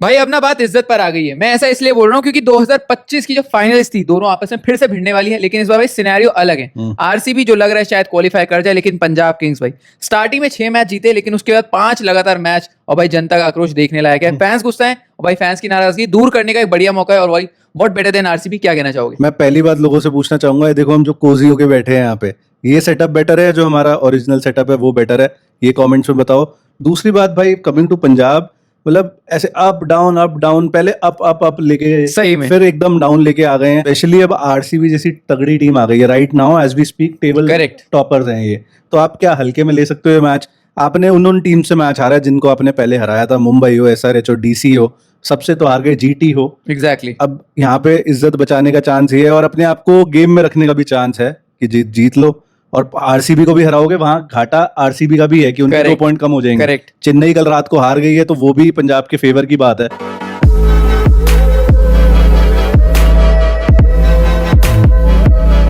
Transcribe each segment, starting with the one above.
भाई अब ना बात इज्जत पर आ गई है। मैं ऐसा इसलिए बोल रहा हूँ क्योंकि 2025 की जो फाइनल्स थी दोनों आपस में फिर से भिड़ने वाली है, लेकिन इस बार भाई सिनेरियो अलग है। आरसीबी जो लग रहा है शायद क्वालिफाई कर जाए, लेकिन पंजाब किंग्स भाई स्टार्टिंग में 6 मैच जीते, लेकिन उसके बाद 5 लगातार मैच, और भाई जनता का आक्रोश देखने लायक है। फैंस गुस्सा है और भाई फैंस की नाराजगी दूर करने का एक बढ़िया मौका है। और भाई व्हाट बेटर देन आरसीबी, क्या कहना चाहोगे? मैं पहली बात लोगों से पूछना चाहूंगा, ये देखो हम जो कोजी होके बैठे हैं यहाँ पे, ये सेटअप बेटर है जो हमारा ओरिजिनल सेटअप है वो बेटर है? ये कमेंट्स में बताओ। दूसरी बात भाई, कमिंग टू पंजाब, मतलब ऐसे अप डाउन, पहले अप लेके सही में फिर एकदम डाउन लेके आ गए हैं। स्पेशली अब आरसीबी जैसी तगड़ी टीम आ गई है right now as we speak, table correct. Toppers हैं ये। तो आप क्या हल्के में ले सकते हो ये मैच? आपने उन टीम से मैच हारा है जिनको आपने पहले हराया था, मुंबई हो, एसआरएच हो, डीसी हो, सबसे तो हार गए, जीटी हो। एग्जैक्टली। अब यहाँ पे इज्जत बचाने का चांस ये है और अपने आप को गेम में रखने का भी चांस है कि जीत लो। और आरसीबी को भी हराओगे, वहां घाटा आरसीबी का भी है कि उनके 2 पॉइंट कम हो जाएंगे। करेक्ट। चेन्नई कल रात को हार गई है तो वो भी पंजाब के फेवर की बात है।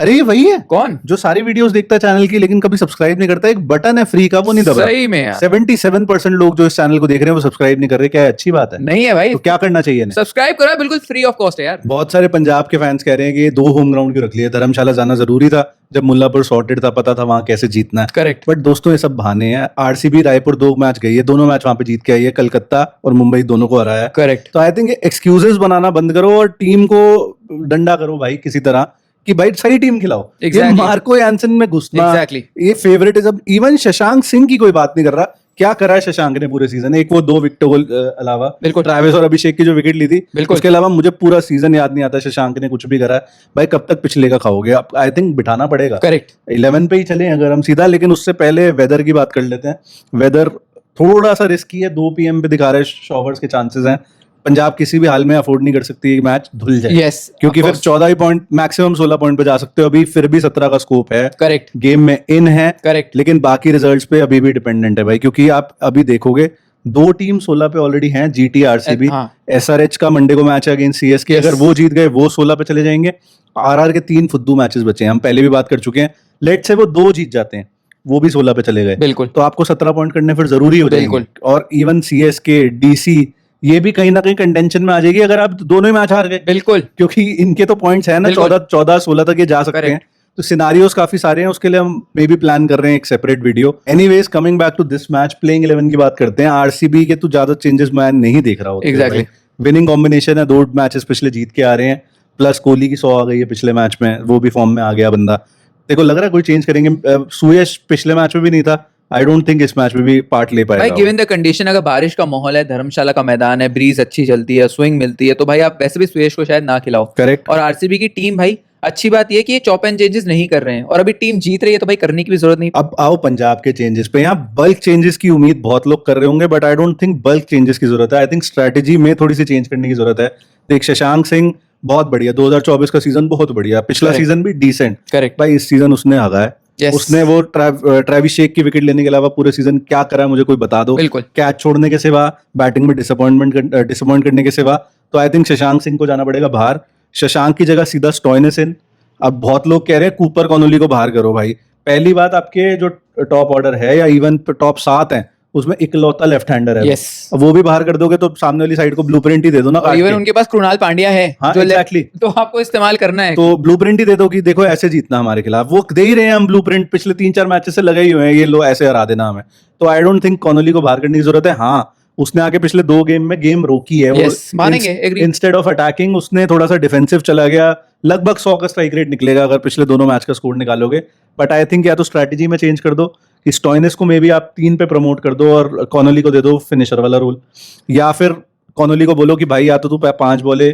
अरे ये वही है कौन जो सारी वीडियोस देखता है चैनल की लेकिन कभी सब्सक्राइब नहीं करता। एक बटन है फ्री का, वो नहीं दबा। सही में यार 77% लोग जो इस चैनल को देख रहे हैं वो सब्सक्राइब नहीं कर रहे। क्या है? अच्छी बात है? नहीं है भाई, तो क्या करना चाहिए? सब्सक्राइब करो, बिल्कुल फ्री ऑफ कॉस्ट है यार। बहुत सारे पंजाब के फैंस कह रहे हैं कि ये 2 होम ग्राउंड क्यों रख लिए, धर्मशाला जाना जरूरी था जब मुल्लापुर सॉर्टेड था, पता था वहां कैसे जीतना है। करेक्ट। बट दोस्तों ये सब बहाने हैं। आरसीबी रायपुर 2 मैच गई है, दोनों मैच वहां पे जीत के आई है, कलकत्ता और मुंबई दोनों को हराया है। करेक्ट। तो आई थिंक एक्सक्यूजेस बनाना बंद करो और टीम को डंडा करो भाई किसी तरह कि भाई सही टीम खिलाओ। Exactly. ये मार्को एंसन में घुसना, Exactly. ये फेवरेटिज्म, इवन शशांक सिंह की कोई बात नहीं कर रहा। क्या करा है शशांक ने पूरे सीजन? एक वो 2 विकेट गोल अलावा, बिल्कुल, ट्रैविस और अभिषेक की जो विकेट ली थी, उसके अलावा मुझे पूरा सीजन याद नहीं आता शशांक ने कुछ भी करा है। भाई कब तक पिछले का खाओगे? आई थिंक बिठाना पड़ेगा। करेक्ट। 11 पे ही चले अगर हम सीधा, लेकिन उससे पहले वेदर की बात कर लेते हैं। वेदर थोड़ा सा रिस्की है, 2 PM पे दिखा रहे शॉवर्स के चांसेस हैं। पंजाब किसी भी हाल में अफोर्ड नहीं कर सकती ये मैच धुल जाए। yes, क्योंकि फिर 14 पॉइंट मैक्सिमम 16 पॉइंट पे जा सकते हो, अभी फिर भी 17 का स्कोप है। करेक्ट। गेम में इन है। करेक्ट। लेकिन बाकी रिजल्ट्स पे अभी भी डिपेंडेंट है भाई, क्योंकि आप अभी देखोगे 2 टीम 16 पे ऑलरेडी हैं, जीटी आरसीबी। एसआरएच का मंडे को मैच है अगेंस्ट सीएसके, अगर वो जीत गए वो 16 पे चले जाएंगे। आरआर के 3 फुद्दू मैचेस बचे हैं, हम पहले भी बात कर चुके हैं। लेट से वो 2 जीत जाते हैं, वो भी 16 पे चले गए, बिल्कुल, तो आपको 17 पॉइंट करने फिर जरूरी हो जाएंगे। और इवन सीएसके, डीसी, ये भी कहीं ना कहीं कंटेंशन में आ जाएगी अगर आप दोनों ही मैच हार गए। बिल्कुल, क्योंकि इनके तो पॉइंट्स है ना 14-16 तक ये जा सकते हैं। तो सिनारियोस काफी सारे हैं, उसके लिए हम मे भी प्लान कर रहे हैं एक separate video. Anyways coming back to this match, playing 11 की बात करते हैं। आरसीबी के तो ज्यादा चेंजेस मैं नहीं देख रहा हूँ। एग्जैक्टली। विनिंग कॉम्बिनेशन है, 2 मैचेस पिछले जीत के आ रहे हैं, प्लस कोहली की 100 आ गई है पिछले मैच में, वो भी फॉर्म में आ गया बंदा। देखो लग रहा है कोई चेंज करेंगे। सुयश पिछले मैच में भी नहीं था, आई डोंट थिंक इस मैच में भी पार्ट ले पाएगा। भाई गिवन द कंडीशन, अगर बारिश का माहौल है, धर्मशाला का मैदान है, ब्रीज अच्छी चलती है, स्विंग मिलती है, तो भाई आप वैसे भी सुयश को शायद ना खिलाओ। करेक्ट। और आरसीबी की टीम भाई अच्छी बात ये कि ये चॉप एंड चेंजेस नहीं कर रहे हैं और अभी टीम जीत रही है, तो भाई करने की भी जरूरत नहीं। अब आओ पंजाब के चेंजेस पे। यहाँ बल्क चेंजेस की उम्मीद बहुत लोग कर रहे होंगे, but I don't think bulk changes की जरूरत है। आई थिंक स्ट्रैटेजी में थोड़ी सी चेंज करने की जरूरत है। देख शशांक सिंह बहुत बढ़िया, 2024 का सीजन बहुत बढ़िया, पिछला सीजन भी डिसेंट। करेक्ट भाई इस सीजन उसने हगा है। Yes. उसने वो ट्रेविस शेक की विकेट लेने के अलावा पूरे सीजन क्या करा है मुझे कोई बता दो। बिल्कुल। कैच छोड़ने के सिवा, बैटिंग में डिसअपॉइंट करने के सिवा। तो आई थिंक शशांक सिंह को जाना पड़ेगा बाहर। शशांक की जगह सीधा स्टॉइनिस इन। अब बहुत लोग कह रहे हैं कूपर कॉनोली को बाहर करो। भाई पहली बात, आपके जो टॉप ऑर्डर है या इवन टॉप 7 है उसमें इकलौता लेफ्ट हैंडर है। yes. अब वो भी बाहर कर दोगे तो सामने वाली साइड को ब्लूप्रिंट ही दे दो ना। इवन उनके पास कृणाल पांड्या है। हाँ, जो exactly. तो आपको इस्तेमाल करना है, तो ब्लूप्रिंट ही दे दो कि देखो ऐसे जीतना हमारे खिलाफ। वो दे ही रहे हैं हम ब्लूप्रिंट, पिछले 3-4 मैचेस से लगे ही हुए हैं, ये लो ऐसे हरा देना हमें। तो आई डोंट थिंक कॉनोली को बाहर करने की जरूरत है। हाँ उसने आके पिछले 2 गेम में गेम रोकी है। yes, मानेंगे, इंस्टेड ऑफ अटैकिंग उसने थोड़ा सा डिफेंसिव चला गया। लगभग 100 का स्ट्राइक रेट निकलेगा अगर पिछले दोनों मैच का स्कोर निकालोगे। बट आई थिंक या तो स्ट्रैटेजी में चेंज कर दो कि स्टॉइनिस को मे भी आप 3 पे प्रमोट कर दो और कॉनोली को दे दो फिनिशर वाला रोल, या फिर कॉनोली को बोलो कि भाई या तो तू 5 बॉले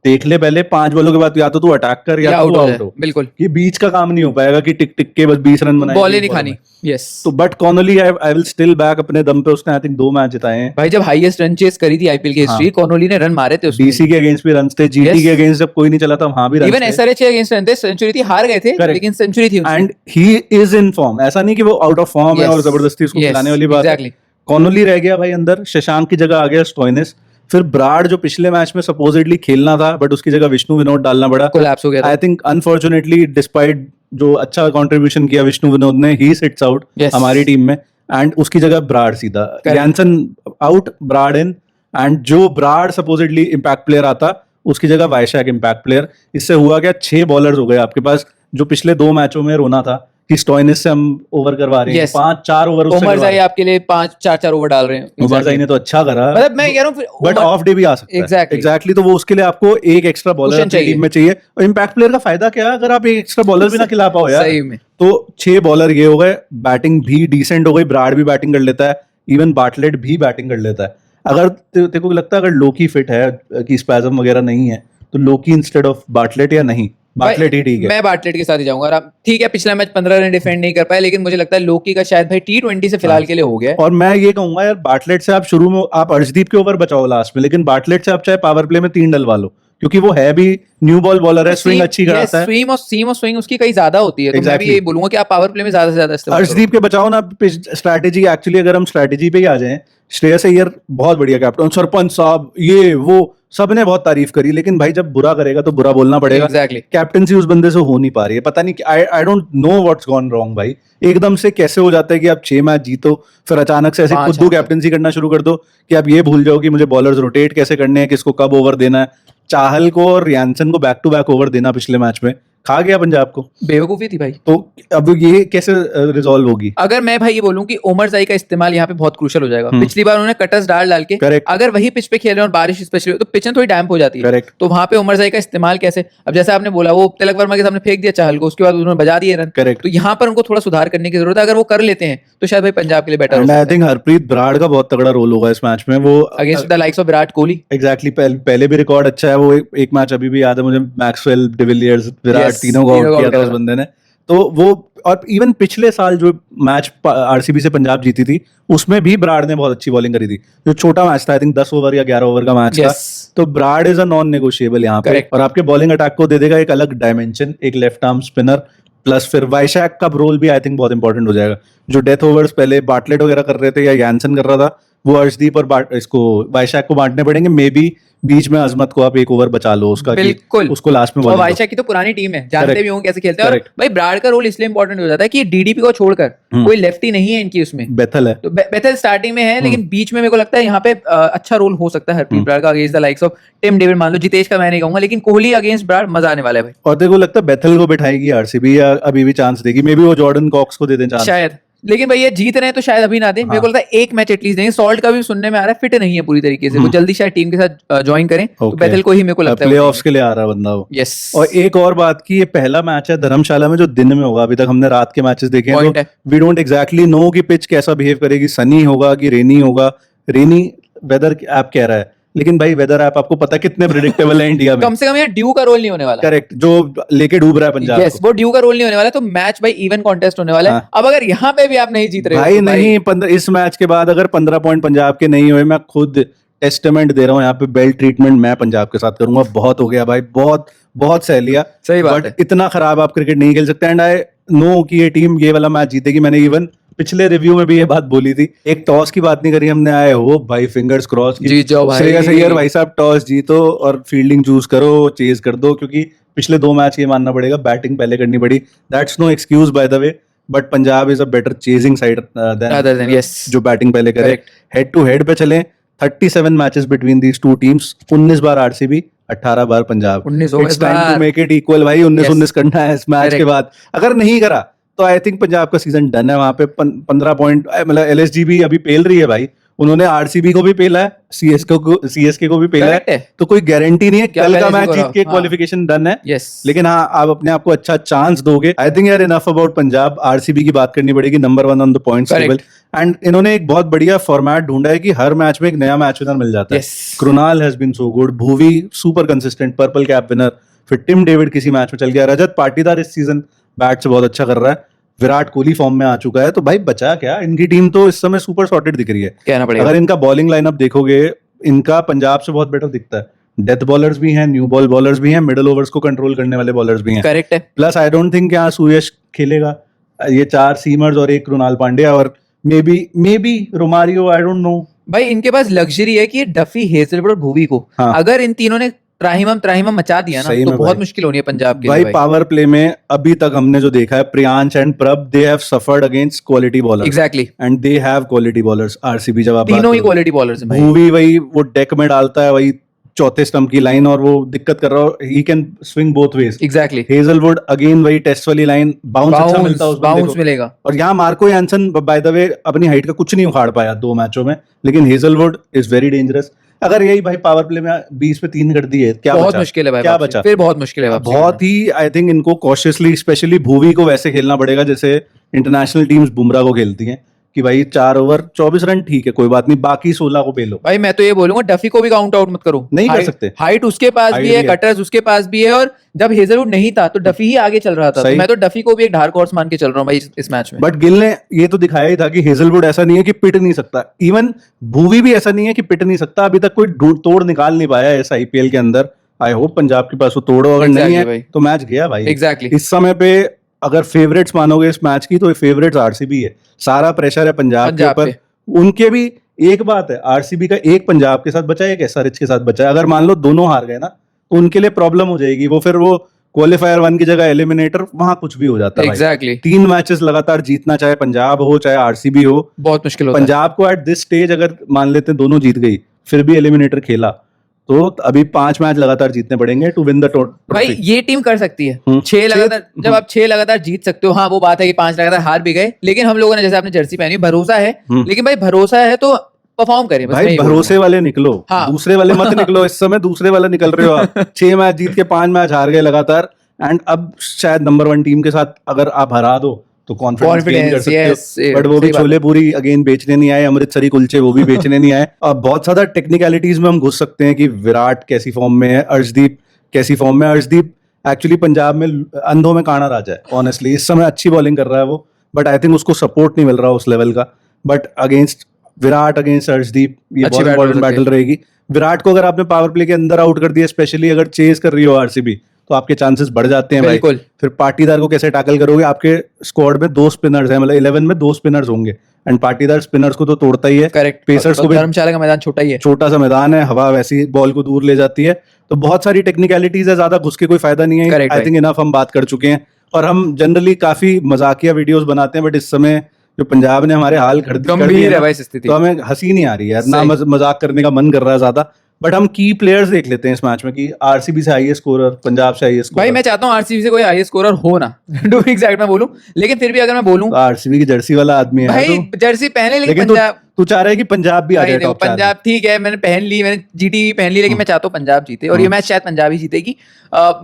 देख ले, पहले 5 बॉलों के बाद या तो तू अटैक कर या तो आउट हो। बिल्कुल, ये बीच का काम नहीं हो पाएगा कि टिक टिक के बस 20 रन बनाए, बॉल ही नहीं खानी। यस। तो but Connolly I will still back अपने दम पे। उसने आई थिंक 2 मैच जिताए हैं भाई। जब हाईएस्ट रन चेस करी थी आईपीएल की हिस्ट्री, कॉनोली ने रन मारे थे उसमें। डीसी के अगेंस्ट भी रन थे, जीटी के अगेंस्ट जब कोई नहीं चला था वहां भी रन थे। इवन एसआरएच के अगेंस्ट रन थे, सेंचुरी थी, हार गए थे लेकिन सेंचुरी थी। And he is in form, ऐसा नहीं कि वो आउट ऑफ फॉर्म है और जबरदस्ती उसको खिलाने वाली बात है। कॉनोली रह गया भाई अंदर, शशांक की जगह आ गया स्टॉइनिस। फिर ब्राड जो पिछले मैच में सपोजिटली खेलना था बट उसकी जगह विष्णु विनोद डालना पड़ा, कोलैप्स हो गया। आई थिंक अनफॉर्चुनेटली डिस्पाइट जो अच्छा कंट्रीब्यूशन किया विष्णु विनोद ने, ही सिट्स आउट हमारी टीम में। एंड उसकी जगह ब्राड सीधा, Jansen out, Brar in. And जो ब्राड सपोजिटली इम्पैक्ट प्लेयर आता उसकी जगह वाइशैक इम्पैक्ट प्लेयर। इससे हुआ क्या, 6 बॉलर्स हो गए आपके पास, जो पिछले 2 मैचों में रोना था कि स्टोइनिस से हम ओवर करवा रहे हैं, Yes. 5-4 ओवर उससे उमर करवा जाई रहे हैं। आपके लिए 5-4 ओवर डाल रहे हैं। उमर जाई ने तो अच्छा करा, मतलब मैं कह रहा हूँ बट ऑफ डे भी आ सकता है। Exactly. एग्जैक्टली, तो वो उसके लिए आपको एक एक्स्ट्रा बॉलर Cushion अपनी चाहिए। टीम में चाहिए। और इम्पैक्ट प्लेयर का फायदा क्या है, अगर आप एक एक्स्ट्रा बॉलर भी ना खिला पाओ यार, सही में। तो 6 बॉलर ये हो गए, बैटिंग भी डिसेंट हो गई, ब्राड भी बैटिंग कर लेता है, इवन बाटलेट भी बैटिंग कर लेता है। अगर तेरे को लगता है अगर लोकी फिट है कि स्पैजम वगैरह नहीं है, तो लोकी इंस्टेड ऑफ बाटलेट या नहीं, बाटलेट ही ठीक है। मैं बाटलेट के साथ ही जाऊंगा। और आप ठीक है, पिछला मैच 15 रन डिफेंड नहीं कर पाए, लेकिन मुझे लगता है लोकी का शायद भाई T20 से फिलहाल के लिए हो गया है। और मैं ये कहूंगा यार, बाटलेट से आप शुरू में आप अर्शदीप के ओवर बचाओ लास्ट में, लेकिन बाटलेट से आप चाहे पावर प्ले में 3 डलवा लो, क्योंकि वो है भी न्यू बॉल बॉलर है, स्विंग अच्छी कराता है। स्विंग और स्विंग उसकी कहीं ज्यादा होती है, तो मैं भी Exactly. यही बोलूंगा कि आप पावर प्ले में ज्यादा से ज्यादा इस्तेमाल करो। अर्शदीप के बचाओ ना स्ट्रैटेजी। एक्चुअली अगर हम स्ट्रैटेजी पे ही आ जाएं, श्रेयस अय्यर बहुत बढ़िया कैप्टन, सरपंच साहब ये वो सबने बहुत तारीफ करी, लेकिन भाई जब बुरा करेगा तो बुरा बोलना पड़ेगा। Exactly. कैप्टनसी उस बंदे से हो नहीं पा रही है, पता नहीं, I don't know what's gone wrong भाई। एकदम से कैसे हो जाता है कि आप 6 मैच जीतो, फिर अचानक से ऐसे 5 खुद कैप्टनसी करना शुरू कर दो कि आप ये भूल जाओ कि मुझे बॉलर्स रोटेट कैसे करने हैं, किसको कब ओवर देना है। चाहल को और रियांसन को बैक टू बैक ओवर देना पिछले मैच में खा गया पंजाब को, बेवकूफी थी भाई। तो अब ये कैसे रिजॉल्व होगी? अगर मैं भाई ये बोलूं कि उमर जाई का इस्तेमाल यहाँ पे बहुत क्रूशियल हो जाएगा। पिछली बार उन्होंने कटर्स डाल के, Correct. अगर वही पिच पे खेल रहे हैं और बारिश स्पेशली हो, तो पिच थोड़ी डैम्प हो जाती है। Correct. तो वहां पे उमर जाई का इस्तेमाल कैसे? अब जैसे आपने बोला, वो तिलक वर्मा के सामने फेंक दिया चाहल को, उसके बाद उन्होंने बजा दिए रन। Correct. तो यहाँ पर उनको थोड़ा सुधार करने की जरूरत है। अगर वो कर लेते हैं तो शायद भाई पंजाब के लिए बेटर हो एंड आई सकता है थिंक हरप्रीत ब्राड का बहुत तगड़ा रोल होगा इस मैच में। वो against the likes of Virat Kohli. Exactly पहले भी रिकॉर्ड अच्छा है, वो एक मैच अभी भी याद है मुझे, मैक्सवेल, डिविलियर्स, विराट Yes, तीनों को तीनों आउट को किया out था किया उस था। बंदे ने। तो वो, और इवन पिछले साल जो मैच आरसीबी से पंजाब जीती थी, उसमें भी ब्राड ने बहुत अच्छी बॉलिंग करी थी। जो छोटा मैच था, आई थिंक 10 ओवर या 11 ओवर का मैच था, Yes. तो Brar is a non negotiable यहाँ पे। Correct. और आपके बॉलिंग अटैक को दे देगा एक अलग डायमेंशन, एक लेफ्ट आर्म स्पिनर, प्लस फिर वाइशैक का रोल भी आई थिंक बहुत इंपॉर्टेंट हो जाएगा। जो डेथ ओवर्स पहले बाटलेट वगैरह कर रहे थे या यानसन कर रहा था, वो अर्शदीप और इसको वाइशैक को बांटने पड़ेंगे। मे बी बीच में अजमत को आप एक ओवर बचा लो उसका, कि बिल्कुल। उसको लास्ट में और bowling दो। वाइशा की तो पुरानी टीम है, जानते Correct. भी होंगे कैसे खेलते हैं। और Correct. भाई ब्राड का रोल इसलिए इंपॉर्टेंट हो जाता है कि डीडीपी को छोड़कर कोई लेफ्टी नहीं है इनकी उसमें। बेथल है, तो बेथल स्टार्टिंग में है, लेकिन बीच में मेरे को लगता है यहाँ पे अच्छा रोल हो सकता है हरप्रीत ब्राड का against the likes of Tim David. मान लो जितेश का मैं नहीं कहूंगा, लेकिन कोहली अगेंस्ट ब्राड मजा आने वाला है भाई। और देखो लगता है बेथल को बिठाएगी आरसीबी, या अभी भी चांस देगी? मे बी वो जॉर्डन कॉक्स को दे दें चांस शायद, लेकिन भाई ये जीत रहे हैं तो शायद अभी ना दें। मेरे को लगता है एक मैच एटलीस्ट देंगे। सॉल्ट का भी सुनने में आ रहा है फिट नहीं है पूरी तरीके से, वो जल्दी शायद टीम के साथ ज्वाइन करें, तो Okay. बेथल को ही मेरे को लगता है प्लेऑफ्स के लिए आ रहा है बंदा वो। यस। और एक और बात की, ये पहला मैच है धर्मशाला में जो दिन में होगा। अभी तक हमने रात के मैचेस देखे हैं, Point तो है। वी डोंट एग्जैक्टली नो कि पिच कैसा बिहेव करेगी, सनी होगा कि रेनी होगा। रेनी वेदर ऐप कह रहा है, लेकिन भाई वेदर ऐप आपको पता है कितने प्रिडिक्टेबल है इंडिया में। कम से कम यहाँ ड्यू का रोल नहीं होने वाला। करेक्ट, जो लेके डूब रहा है पंजाब यस, वो ड्यू का रोल नहीं होने वाला, तो मैच भाई इवन कॉन्टेस्ट होने वाला है। हाँ। अब अगर यहाँ पे भी आप नहीं जीत रहे हो भाई तो नहीं, इस मैच के बाद अगर 15 पॉइंट पंजाब के नहीं हुए, मैं खुद टेस्टामेंट दे रहा हूँ यहाँ पे, बेल्ट ट्रीटमेंट मैं पंजाब के साथ करूंगा। बहुत हो गया भाई, बहुत बहुत सह लिया। सही बात बट है। इतना खराब आप क्रिकेट नहीं खेल सकते। एंड आई नो कि ये टीम ये वाला मैच जीतेगी। मैंने इवन पिछले रिव्यू में भी ये बात बोली थी। एक टॉस की बात नहीं करी हमने, आए हो भाई फिंगर्स क्रॉस की जीत जाओ भाई। श्रेयस अय्यर भाई साहब टॉस जीतो और फील्डिंग चूज करो, चेज कर दो, क्योंकि पिछले 2 मैच ये मानना पड़ेगा बैटिंग पहले करनी पड़ी। That's no excuse by the way, but Punjab is a better chasing side Other than, yes. जो बैटिंग पहले करे। Correct. हेड टू हेड पे चले, 37 matches between these two teams, 19 बार आरसीबी, 18 बार पंजाब। 19 हो गए इट्स इस टाइम टू बार। मेक इट इक्वल भाई। 19-19 Yes. करना है इस मैच के Correct. बाद। अगर नहीं करा तो आई थिंक पंजाब का सीजन डन है। वहां पे 15 पॉइंट, मतलब एलएसजी भी अभी पेल रही है भाई। उन्होंने आरसीबी को भी पेला है, सीएसके को भी पेला Correct है, है। तो कोई गारंटी नहीं है क्या कल का पहले मैच से जीत के हाँ। क्वालिफिकेशन डन है। यस। लेकिन हाँ, आप अपने आप को अच्छा चांस दोगे। आई थिंक यार इनफ अबाउट पंजाब। आरसीबी की बात करनी पड़ेगी, number 1 on the points table. And इन्होंने एक बहुत बढ़िया फॉर्मेट ढूंढा है कि हर मैच में एक नया मैच विनर मिल जाता है। Yes. Krunal has been so good, Bhuvi super consistent, purple cap winner, फिर टिम डेविड किसी मैच में चल गया, रजत पाटीदार इस सीजन बैट से बहुत अच्छा कर रहा है, विराट कोहली फॉर्म में आ चुका है। तो भाई बचा क्या, इनकी टीम तो इस समय सुपर सॉर्टेड दिख रही है। कहना पड़ेगा। अगर इनका बॉलिंग लाइनअप देखोगे, इनका पंजाब से बहुत बेटर दिखता है। डेथ बॉलर्स भी हैं, न्यू बॉल बॉलर्स भी हैं, मिडिल ओवर्स को कंट्रोल करने वाले बॉलर्स भी हैं। करेक्ट है। प्लस आई डोंट थिंक यहाँ सूर्यश खेलेगा। ये 4 सीमर्स और एक कृणाल पांड्या और may be Romario, I don't know. भाई इनके पास लग्जरी है कि डफी, हेजलवुड और भुवी को हाँ। अगर इन तीनों ने त्राहिमम मचा दिया ना, सही तो में बहुत भाई। मुश्किल होनी है पंजाब के भाई लिए पावर प्ले में अभी तक हमने जो देखा है, प्रियांश एंड प्रभ, they have suffered against quality bowlers exactly, and they have quality bowlers. RCB जब आप बात तीनों ही करो, क्वालिटी बॉलर्स हैं भाई। भूवी वही वो डेक में डालता है, वही चौथे स्टंप की लाइन, और वो दिक्कत कर रहा हो, he can swing both ways. Exactly, Hazlewood again वही टेस्ट वाली लाइन, बाउंस अच्छा मिलता है उस बंदे बाउंस को। मिलेगा। और यहाँ मार्को यानसन बाय द वे अपनी हाइट का कुछ नहीं उखाड़ पाया 2 मैचों में, लेकिन हेजलवुड इज वेरी डेंजरस। अगर यही भाई पावर प्ले में 20 पे 3 कर दिए, क्या बहुत बचा? मुश्किल है भाई, क्या वापसी। बचा? फिर बहुत मुश्किल है वापसी बहुत ही आई थिंक इनको कॉशियसली, स्पेशली भूवी को वैसे खेलना पड़ेगा जैसे इंटरनेशनल टीम्स बुमराह को खेलती हैं, कि भाई 4 ओवर 24 रन ठीक है, कोई बात नहीं, बाकी 16 को पेलो। भाई। मैं तो ये बोलूंगा डफी को भी काउंट आउट मत करो, नहीं कर सकते। हाइट उसके पास Height भी है, भी है। कटर्स उसके पास भी है, और जब हेजलवुड नहीं था तो डफी ही आगे चल रहा था, तो सही। मैं तो डफी को भी एक डार्क हॉर्स मान के चल रहा हूँ भाई इस मैच में। बट गिल ने ये तो दिखाया ही था कि हेजलवुड ऐसा नहीं है कि पिट नहीं सकता, इवन भूवी भी ऐसा नहीं है कि पिट नहीं सकता। अभी तक कोई तोड़ निकाल नहीं पाया इस आईपीएल के अंदर। आई होप पंजाब के पास वो तोड़ो, अगर नहीं Exactly है भाई। तो मैच गया भाई। एग्जैक्टली, इस समय पे अगर फेवरेट्स मानोगे इस मैच की, तो फेवरेट्स आरसीबी है। सारा प्रेशर है पंजाब के पंजाब ऊपर। उनके भी एक बात है, आरसीबी का एक पंजाब के साथ बचा है, एक एसआरएच के साथ बचा है। अगर मान लो दोनों हार गए ना, तो उनके लिए प्रॉब्लम हो जाएगी। वो फिर वो क्वालिफायर 1 की जगह एलिमिनेटर, वहां कुछ भी हो जाता है भाई। एग्जैक्टली, 3 मैचेस लगातार जीतना, चाहे पंजाब हो चाहे आरसीबी हो। बहुत मुश्किल होता है पंजाब को एट दिस स्टेज अगर मान लेते हैं दोनों जीत गई, फिर भी एलिमिनेटर खेला, तो अभी 5 मैच लगातार जीतने पड़ेंगे टू विन द भाई। ट्रॉफी। ये टीम कर सकती है हम्म। 6 लगातार, जब आप 6 लगातार जीत सकते हो। हाँ वो बात है कि 5 लगातार हार भी गए, लेकिन हम लोगों ने जैसे आपने जर्सी पहनी, भरोसा है। लेकिन भाई भरोसा है तो परफॉर्म करें, बस मैं भाई यही भरोसे वाले निकलो, हाँ। दूसरे वाले मत निकलो। इस समय दूसरे वाले निकल रहे हो आप। 6 मैच जीत के 5 मैच हार गए लगातार, एंड अब शायद नंबर 1 टीम के साथ अगर आप हरा दो तो कॉन्फिडेंस गेन कर सकते हो। बट वो भी छोले पूरी अगेन बेचने नहीं आए, अमृतसरी कुलचे वो भी बेचने नहीं आए। अब बहुत ज्यादा टेक्निकलिटीज में हम घुस सकते हैं कि विराट कैसी फॉर्म में है, अर्शदीप कैसी फॉर्म में। अर्शदीप एक्चुअली पंजाब में अंधों में काना राजा है ऑनेस्टली। इस समय अच्छी बॉलिंग कर रहा है वो, बट आई थिंक उसको सपोर्ट नहीं मिल रहा उस लेवल का। But against Virat, against Arshdeep, ये बहुत इंपॉर्टेंट बैटल रहेगी। विराट को अगर आपने पावर प्ले के अंदर आउट कर दिया, स्पेशली अगर चेज कर रही हो आरसीबी, तो आपके चांसेस बढ़ जाते हैं भाई। बिल्कुल। फिर पाटीदार को कैसे टैकल करोगे? आपके स्क्वाड में 2 स्पिनर्स हैं, मतलब 11 में 2 स्पिनर्स होंगे, एंड पाटीदार स्पिनर्स को तो तोड़ता ही है। करेक्ट, पेसर्स को भी धर्मशाला का मैदान छोटा ही है, छोटा सा मैदान है, हवा वैसी बॉल को दूर ले जाती है। तो बहुत सारी टेक्निकलिटीज है, ज्यादा घुस के कोई फायदा नहीं है। Correct, आई भाई। थिंक इनफ हम बात कर चुके हैं, और हम जनरली काफी मजाकिया वीडियोस बनाते हैं, बट इस समय जो पंजाब ने हमारे हाल कर दिए गंभीर है ना, भाई स्थिति। तो हमें हंसी नहीं आ रही है यार, ना सही। मजाक करने का मन कर रहा है ज्यादा। बट हम की प्लेयर्स देख लेते हैं इस मैच में कि आरसीबी से हाईएस्ट स्कोरर, पंजाब से हाईएस्ट भाई स्कोरर। मैं चाहता हूँ आरसीबी से कोई हाईएस्ट स्कोरर हो ना, टू बी एग्जैक्ट मैं बोलूं, लेकिन फिर भी अगर मैं बोलूं आरसीबी की जर्सी वाला आदमी है भाई तू। जर्सी पहने, लेकिन लेकिन पंजाब, तू चाह रहा है कि पंजाब भी आ भाई जाए देखो टॉप 4 में। पंजाब ठीक है, मैंने पहन ली, मैंने जीटी पहन ली, लेकिन मैं चाहता हूँ पंजाब जीते, और ये मैच शायद पंजाब ही जीतेगी।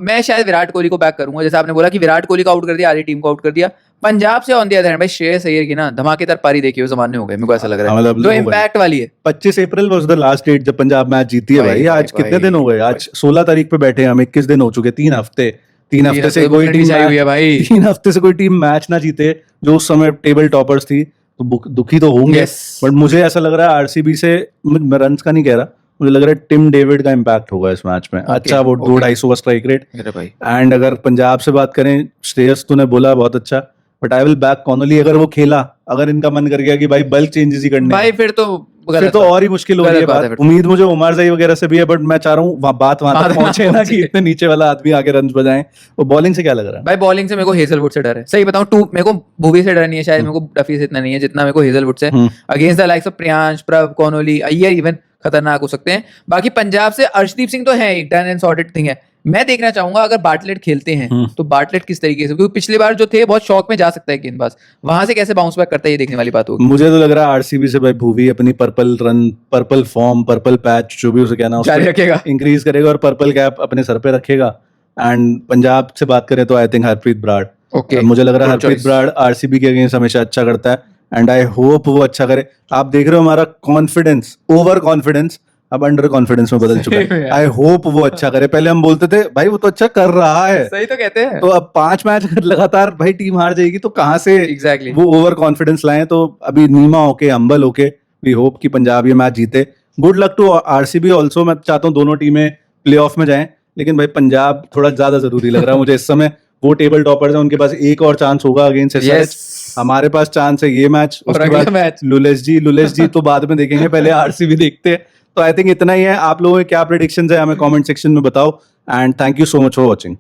मैं शायद विराट कोहली को बैक करूंगा, जैसे आपने बोला कि विराट कोहली को आउट कर दिया, आधी टीम को आउट कर दिया। पंजाब से ऑन द अदर हैंड भाई श्रेयस अय्यर की ना धमाकेदार पारी देखी हुए जमाने हो गए, मेरे को ऐसा लग रहा है, मतलब जो इम्पैक्ट वाली है। 25 अप्रैल वाज द लास्ट डेट जब पंजाब मैच जीती है भाई, भाई। आज भाई, कितने दिन हो गए? आज 16 तारीख पे बैठे हैं हम, 21 दिन हो चुके, 3 हफ्ते। 3 हफ्ते से कोई टीम हुई है भाई। 3 हफ्ते से कोई टीम मैच ना जीते, जो उस समय टेबल टॉपर्स थी, तो दुखी तो होंगे। Yes. बट मुझे ऐसा लग रहा है आरसीबी से, मैं रन्स का नहीं कह रहा, मुझे लग रहा है टिम डेविड का इम्पैक्ट होगा इस मैच में। अच्छा वो 2-250 का स्ट्राइक रेट। अरे भाई एंड अगर पंजाब से बात करें, श्रेयस तूने बोला बहुत अच्छा, but I will back Conley. अगर वो खेला, अगर इनका मन कर गया कि भाई बल्क चेंजेस ही करने भाई हैं, फिर तो फिर तो और ही मुश्किल हो रही है गलत बात है बात। फिर। उम्मीद मुझे उमर जाई वगैरह से भी है, बट मैं चाह रहा हूँ बात वहां तक पहुंचे ना कि इतने नीचे वाला आदमी आके रन बजाएं। वो बॉलिंग से क्या लग रहा है? भाई बॉलिंग से मेरे को हेजलवुड से डर है, सही बताऊं। मेरे को भुवी से डर नहीं है, शायद मेरे को डफी से इतना नहीं है जितना मेरे को हेजलवुड से। Against the likes of Priyansh, प्रभ, कॉनोली, अय्यर इवन खतरनाक हो सकते हैं। बाकी पंजाब से अर्शदीप सिंह तो है, डन एंड सॉर्टेड थिंग है। मैं देखना चाहूंगा अगर बाटलेट खेलते हैं तो बाटलेट किस तरीके से, क्योंकि पिछली बार जो थे बहुत शौक में जा सकता है गेंदबाज, वहां से कैसे बाउंस बैक करता है ये देखने वाली बात होगी। मुझे तो लग रहा है आरसीबी से भाई भूवी अपनी purple run, purple form, purple patch, जो भी उसे कहना जारी रखेगा, इंक्रीज करेगा, और पर्पल कैप अपने सर पे रखेगा। एंड पंजाब से बात करें तो I think Harpreet Brar. Okay मुझे लग रहा है हरप्रीत बराड़ आरसीबी के अगेंस्ट हमेशा अच्छा करता है, एंड आई होप वो अच्छा करे। आप देख रहे हो हमारा कॉन्फिडेंस, ओवर कॉन्फिडेंस अब अंडर कॉन्फिडेंस में बदल चुका है। आई होप वो अच्छा करे। पहले हम बोलते थे भाई वो तो अच्छा कर रहा है, सही तो कहते हैं। तो अब 5 मैच लगातार भाई टीम हार जाएगी तो कहाँ से एग्जैक्टली वो ओवर कॉन्फिडेंस लाएं। तो अभी नीमा होके, हम्बल होके, वी होप कि पंजाब ये मैच जीते। Good luck to RCB also. मैं चाहता हूँ दोनों टीमें प्ले ऑफ में जाएं, लेकिन भाई पंजाब थोड़ा ज्यादा जरूरी लग रहा है मुझे इस समय। वो टेबल टॉपर्स है, उनके पास एक और चांस होगा अगेंस्ट एसआरएच। हमारे पास चांस है ये मैच, उसके बाद लुलेश जी तो बाद में देखेंगे, पहले आरसीबी देखते हैं। तो आई थिंक इतना ही है. आप लोगों के क्या प्रेडिक्शंस है हमें कमेंट सेक्शन में बताओ. And thank you so much for watching.